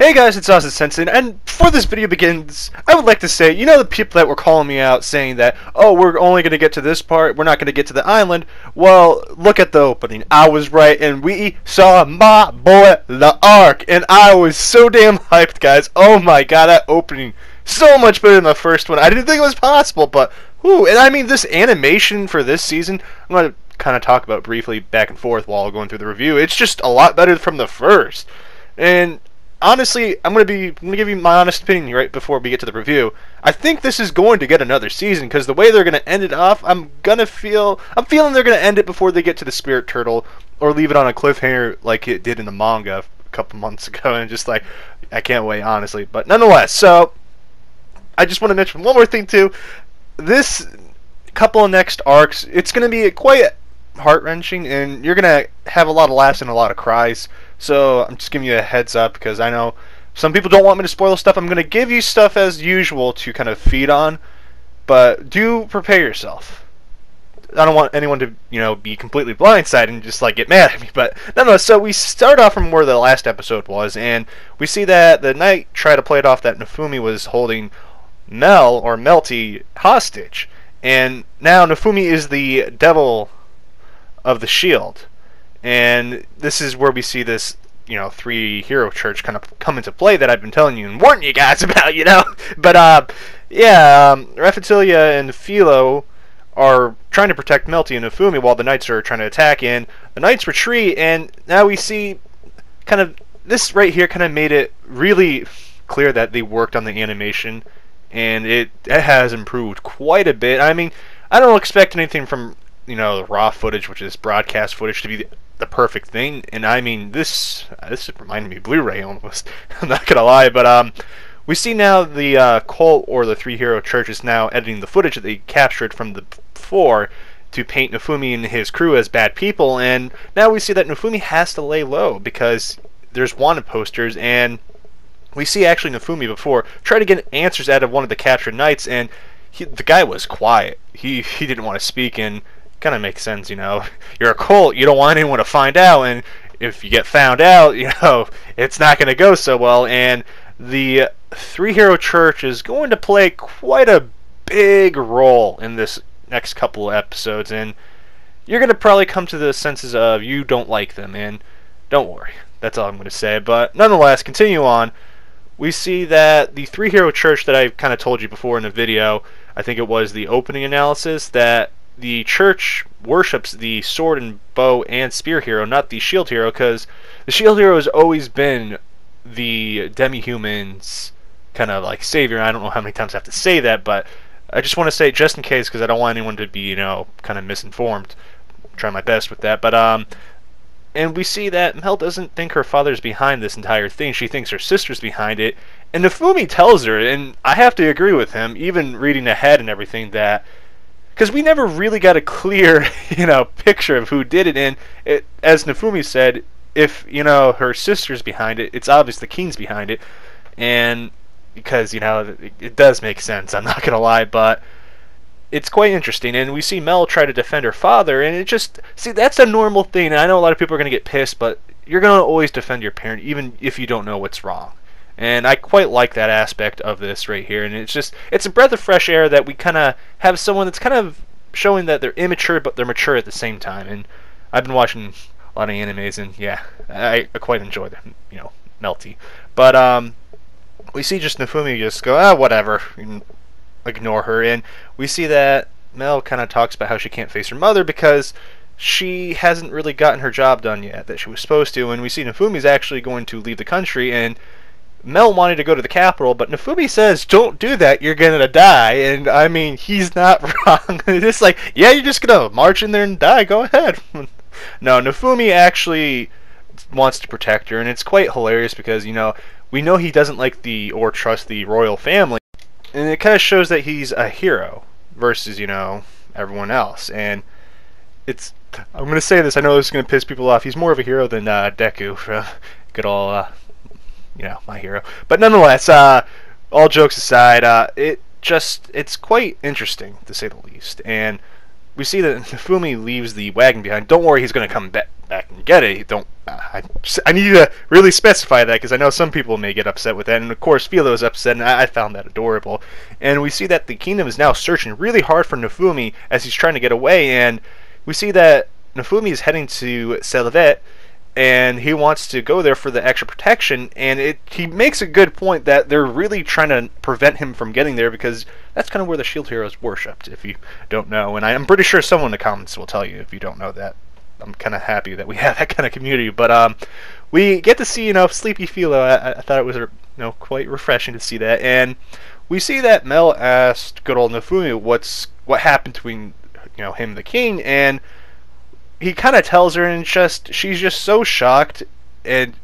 Hey guys, it's Austin-Sensei, and before this video begins, I would like to say, you know the people that were calling me out saying that, oh, we're only going to get to this part, we're not going to get to the island? Well, look at the opening. I was right, and we saw my boy, the Ark, and I was so damn hyped, guys. Oh my god, that opening, so much better than the first one. I didn't think it was possible, but, whew, and I mean, this animation for this season, I'm going to kind of talk about briefly back and forth while going through the review. It's just a lot better from the first, and honestly, I'm gonna give you my honest opinion right before we get to the review. I think this is going to get another season because the way they're gonna end it off, I'm feeling they're gonna end it before they get to the Spirit Turtle or leave it on a cliffhanger like it did in the manga a couple months ago. And just like, I can't wait, honestly. But nonetheless, so I just want to mention one more thing too. This couple of next arcs, it's gonna be quite heart-wrenching, and you're gonna have a lot of laughs and a lot of cries. So I'm just giving you a heads up because I know some people don't want me to spoil stuff. I'm gonna give you stuff as usual to kind of feed on, but do prepare yourself. I don't want anyone to, be completely blindsided and just like get mad at me. But nonetheless, so we start off from where the last episode was, and we see that the knight tried to play it off that Nafumi was holding Mel or Melty hostage, and now Nafumi is the devil of the shield. And this is where we see this, three hero church kind of come into play that I've been telling you and warning you guys about, But, Raphtalia and Philo are trying to protect Melty and Nafumi while the knights are trying to attack, and the knights retreat, and now we see kind of, this right here kind of made it really clear that they worked on the animation, and it has improved quite a bit. I mean, I don't expect anything from the raw footage, which is broadcast footage, to be the perfect thing. And I mean, this reminded me of Blu-ray almost. I'm not gonna lie, but we see now the cult or the three hero church is now editing the footage that they captured from the before to paint Nafumi and his crew as bad people, and now we see that Nafumi has to lay low because there's wanted posters, and we see actually Nafumi before try to get answers out of one of the captured knights, and the guy was quiet. He didn't want to speak, and kind of makes sense, You're a cult, you don't want anyone to find out, and if you get found out, it's not going to go so well. And the three hero church is going to play quite a big role in this next couple of episodes, and you're going to probably come to the senses of you don't like them, and don't worry, that's all I'm going to say. But nonetheless, continue on. We see that the three hero church that I kind of told you before in the video, I think it was the opening analysis, that the church worships the sword and bow and spear hero, not the shield hero, because the shield hero has always been the demi-human's kind of like savior. I don't know how many times I have to say that, but I just want to say it just in case, because I don't want anyone to be, kind of misinformed. I'm trying my best with that, but and we see that Mel doesn't think her father's behind this entire thing. She thinks her sister's behind it, and Nafumi tells her, and I have to agree with him, even reading ahead and everything, that because we never really got a clear, picture of who did it. And it, as Nafumi said, if, her sister's behind it, it's obvious the king's behind it. And because, it does make sense, I'm not going to lie, but it's quite interesting. And we see Mel try to defend her father, and it just, see, that's a normal thing. And I know a lot of people are going to get pissed, but you're going to always defend your parent, even if you don't know what's wrong. And I quite like that aspect of this right here. And it's a breath of fresh air that we kind of have someone that's kind of showing that they're immature, but they're mature at the same time. And I've been watching a lot of animes, and yeah, I quite enjoy them, Melty. But we see just Nafumi just go, whatever, and ignore her. And we see that Mel kind of talks about how she can't face her mother because she hasn't really gotten her job done yet that she was supposed to. And we see Nafumi's actually going to leave the country, and Mel wanted to go to the capital, but Nafumi says, don't do that, you're gonna die. And I mean, he's not wrong. It's just like, yeah, you're just gonna march in there and die, go ahead. No, Nafumi actually wants to protect her, and it's quite hilarious because, we know he doesn't like or trust the royal family, and it kind of shows that he's a hero versus, everyone else. And I'm gonna say this, I know this is gonna piss people off, he's more of a hero than Deku from good old my hero. But nonetheless, all jokes aside, it's quite interesting, to say the least. And we see that Nafumi leaves the wagon behind. Don't worry, he's going to come back and get it. Don't I need to really specify that because I know some people may get upset with that, and of course Philo's upset, and I found that adorable. And we see that the kingdom is now searching really hard for Nofumi as he's trying to get away, and we see that Nofumi is heading to Selavet, and he wants to go there for the extra protection, and he makes a good point that they're really trying to prevent him from getting there because that's kind of where the shield hero is worshipped, if you don't know, and I'm pretty sure someone in the comments will tell you if you don't know that. I'm kind of happy that we have that kind of community, but we get to see, Sleepy Philo. I thought it was, quite refreshing to see that, and we see that Mel asked good old Nofumi what happened between, him and the king, and he kind of tells her, and she's just so shocked, and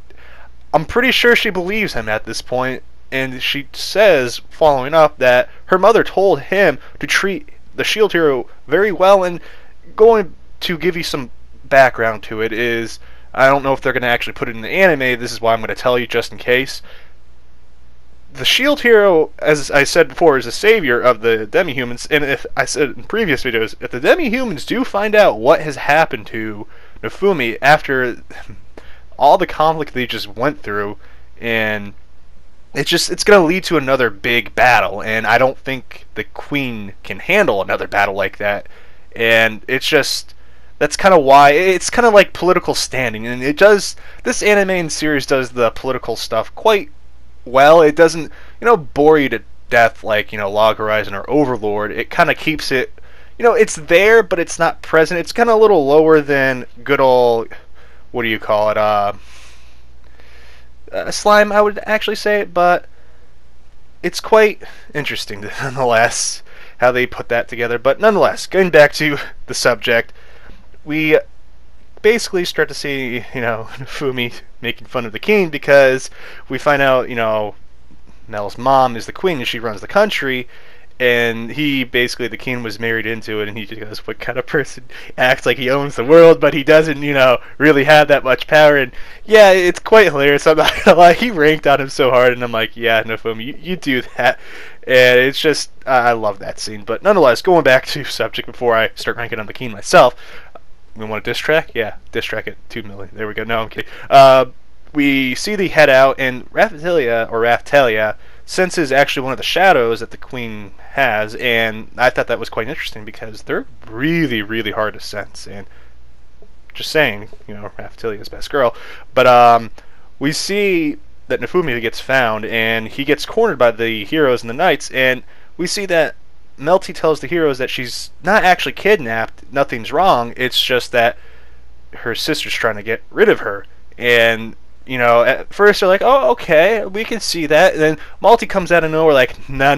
I'm pretty sure she believes him at this point, and she says, following up, that her mother told him to treat the shield hero very well, and going to give you some background to it is, I don't know if they're going to actually put it in the anime, this is why I'm going to tell you just in case. The shield hero, as I said before, is a savior of the demi-humans, and if I said in previous videos, if the demi-humans do find out what has happened to Nofumi after all the conflict they just went through, and it's going to lead to another big battle, and I don't think the queen can handle another battle like that, and that's kind of why it's kind of like political standing, and this anime and series does the political stuff quite well. It doesn't, bore you to death like, Log Horizon or Overlord. It kind of keeps it, it's there, but it's not present. It's kind of a little lower than good old, what do you call it, Slime, I would actually say it, but it's quite interesting, nonetheless, how they put that together. But nonetheless, going back to the subject, we basically start to see, Nofumi making fun of the king because we find out, Mel's mom is the queen and she runs the country, and the king was married into it, and he just goes, what kind of person acts like he owns the world, but he doesn't, really have that much power, and yeah, it's quite hilarious, I'm not gonna lie, he ranked on him so hard, and I'm like, yeah, Nofumi, you do that, and it's just, I love that scene, but nonetheless, going back to subject before I start ranking on the king myself, we want a diss track? Yeah, diss track at 2 million. There we go. No, I'm kidding. We see the head out, and Raphtalia senses actually one of the shadows that the queen has, and I thought that was quite interesting because they're really, really hard to sense. And just saying, Raphtalia's best girl. But we see that Nofumi gets found, and he gets cornered by the heroes and the knights, and we see that Melty tells the heroes that she's not actually kidnapped, nothing's wrong, it's just that her sister's trying to get rid of her. And, at first they're like, oh, okay, we can see that. And then Malty comes out of nowhere like, no,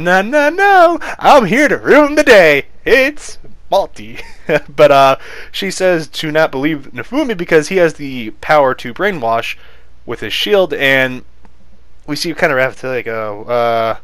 I'm here to ruin the day. It's Malty. But she says to not believe Nofumi because he has the power to brainwash with his shield, and we see kind of Raphtalia go,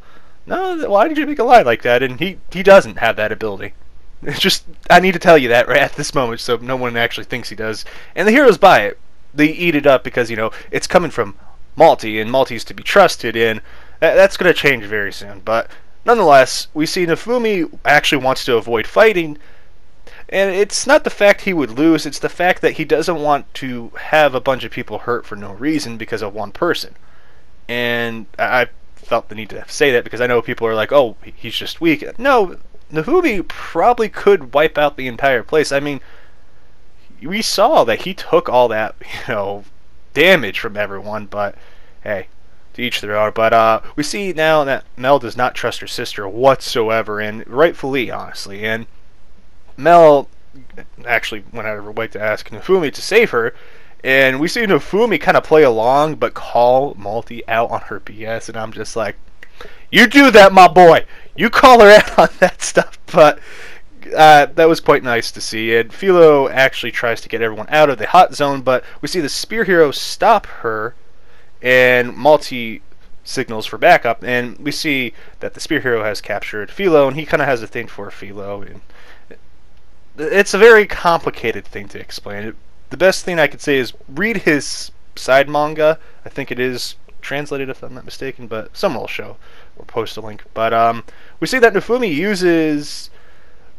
no, why did you make a lie like that? And he doesn't have that ability. It's just, I need to tell you that right at this moment so no one actually thinks he does. And the heroes buy it. They eat it up because, it's coming from Malty, and Malty's to be trusted, and that's going to change very soon. But nonetheless, we see Nofumi actually wants to avoid fighting, and it's not the fact he would lose, it's the fact that he doesn't want to have a bunch of people hurt for no reason because of one person. And I felt the need to say that because I know people are like, oh, he's just weak. No, Nofumi probably could wipe out the entire place. I mean, we saw that he took all that, damage from everyone, but hey, to each their own. But we see now that Mel does not trust her sister whatsoever, and rightfully, honestly. And Mel actually went out of her way to ask Nofumi to save her, and we see Nofumi kind of play along, but call Malty out on her BS, and I'm just like, you do that, my boy! You call her out on that stuff, but that was quite nice to see. And Philo actually tries to get everyone out of the hot zone, but we see the spear hero stop her, and Malty signals for backup, and we see that the spear hero has captured Philo, and he kind of has a thing for Philo. And it's a very complicated thing to explain. The best thing I could say is read his side manga. I think it is translated, if I'm not mistaken, but someone will show or post a link. But we see that Nofumi uses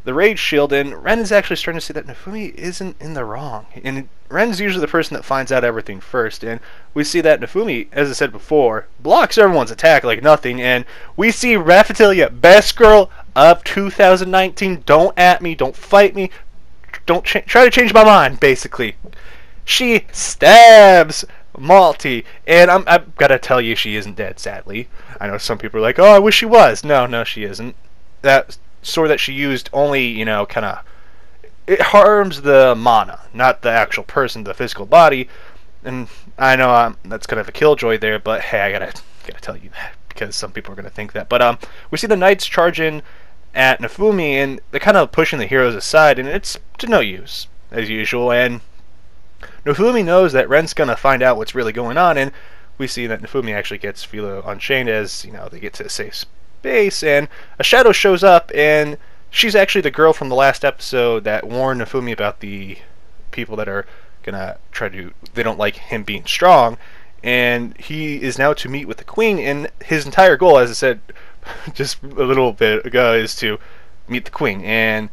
the Rage Shield, and Ren is actually starting to see that Nofumi isn't in the wrong. And Ren's usually the person that finds out everything first, and we see that Nofumi, as I said before, blocks everyone's attack like nothing, and we see Raphtalia, best girl of 2019, don't at me, don't fight me, don't try to change my mind, basically. She stabs Malty, and I've got to tell you, she isn't dead, sadly. I know some people are like, oh, I wish she was. No, she isn't. That sword that she used only, you know, kind of, it harms the mana, not the actual person, the physical body. And I know that's kind of a killjoy there, but hey, I gotta tell you that because some people are gonna think that. But we see the knights charge in at Nofumi, and they're kind of pushing the heroes aside, and it's to no use as usual. And Nofumi knows that Ren's gonna find out what's really going on, and we see that Nofumi actually gets Philo unchained as, you know, they get to a safe space, and a shadow shows up, and she's actually the girl from the last episode that warned Nofumi about the people that are gonna try to, they don't like him being strong, and he is now to meet with the queen, and his entire goal, as I said just a little bit ago, is to meet the queen. And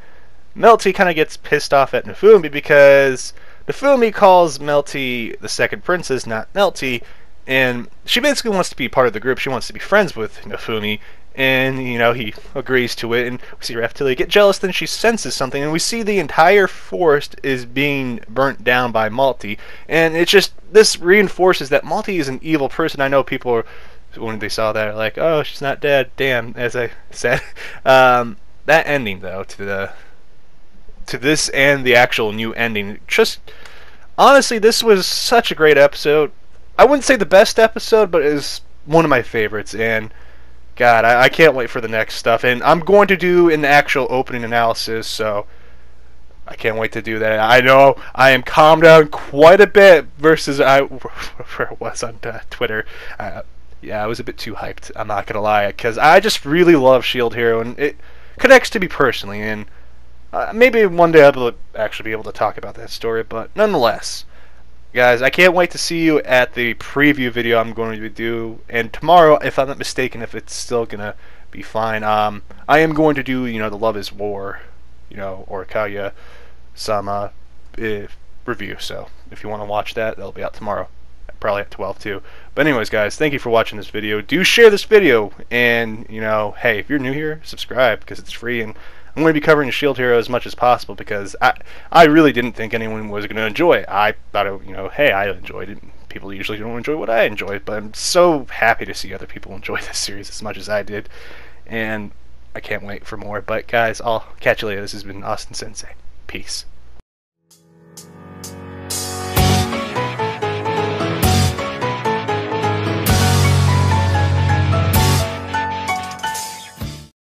Melty kind of gets pissed off at Nofumi because Nofumi calls Melty the second princess, not Melty, and she basically wants to be part of the group. She wants to be friends with Nofumi, and, you know, he agrees to it, and we see Raphtalia get jealous, then she senses something, and we see the entire forest is being burnt down by Malty, and it's just, this reinforces that Malty is an evil person. I know people are, when they saw that, are like, oh, she's not dead, damn, as I said. That ending, though, to this and the actual new ending, just, honestly, this was such a great episode. I wouldn't say the best episode, but it was one of my favorites, and God, I can't wait for the next stuff, and I'm going to do an actual opening analysis, so I can't wait to do that. I know I am calmed down quite a bit versus where it was on Twitter. Yeah, I was a bit too hyped, I'm not going to lie, because I just really love S.H.I.E.L.D. Hero, and it connects to me personally, and maybe one day I'll be able to talk about that story, but nonetheless, guys, I can't wait to see you at the preview video I'm going to do, and tomorrow, if I'm not mistaken, if it's still going to be fine, I am going to do, you know, the Love is War, you know, or Kaguya-sama review, so if you want to watch that, that'll be out tomorrow, probably at 12 too. But anyways, guys, thank you for watching this video. Do share this video, and, you know, hey, if you're new here, subscribe, because it's free, and I'm going to be covering S.H.I.E.L.D. Hero as much as possible because I really didn't think anyone was going to enjoy it. I thought, you know, hey, I enjoyed it. People usually don't enjoy what I enjoyed, but I'm so happy to see other people enjoy this series as much as I did, and I can't wait for more. But guys, I'll catch you later. This has been Austin-Sensei. Peace.